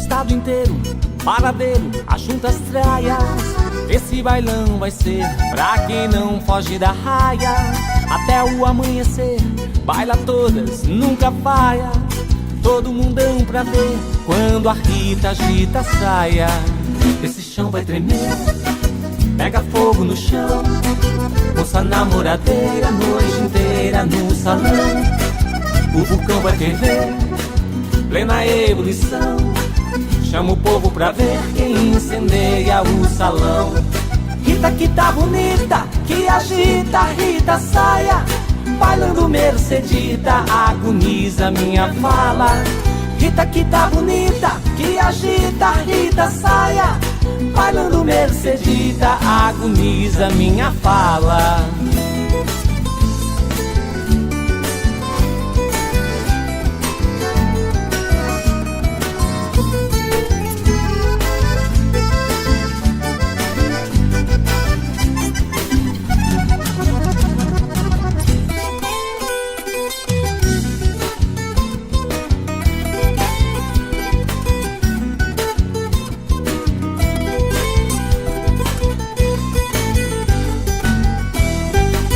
estado inteiro, paradeiro, ajunta as traias. Esse bailão vai ser pra quem não foge da raia. Até o amanhecer, baila todas, nunca falha. Todo mundão pra ver quando a Rita agita a saia. Esse chão vai tremer, pega fogo no chão. Moça namoradeira, noite inteira no salão. O vulcão vai ferver, plena ebulição. Chama o povo pra ver quem incendeia o salão. Rita que tá bonita, que agita, Rita saia. Bailando Mercedita, agoniza minha fala. Rita que tá bonita, que agita, Rita saia. Bailando Mercedita, agoniza minha fala.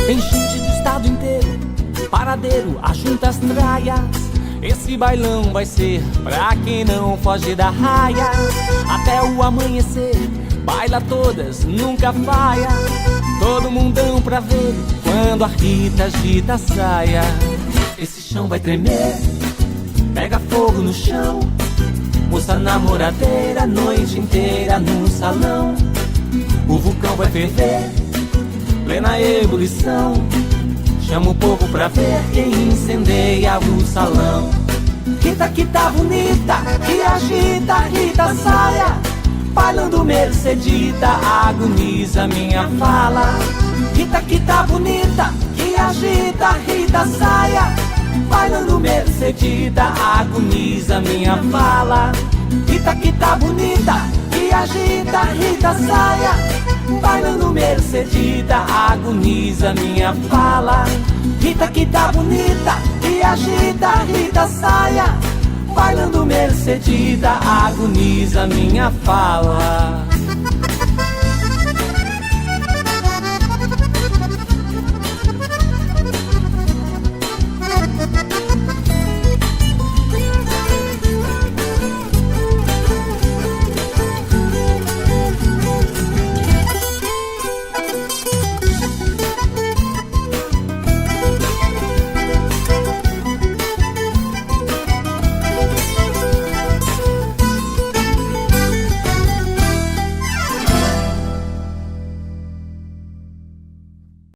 Tem gente do estado inteiro, paradeiro, ajunta as traias. Esse bailão vai ser pra quem não foge da raia. Até o amanhecer, baila todas, nunca falha. Todo mundão pra ver quando a Rita agita a saia. Esse chão vai tremer, pega fogo no chão. Moça namoradeira, noite inteira no salão. O vulcão vai ferver, plena ebulição. Chama o povo pra ver quem incendeia o salão. Rita que tá bonita, que agita, Rita saia. Bailando Mercedita, agoniza minha fala. Rita que tá bonita, que agita, Rita saia. Bailando Mercedita, agoniza minha fala. Rita que tá bonita, que agita, Rita saia. Bailando Mercedita, agoniza minha fala. Rita que tá bonita, que agita, Rita saia. Bailando Mercedita, agoniza minha fala.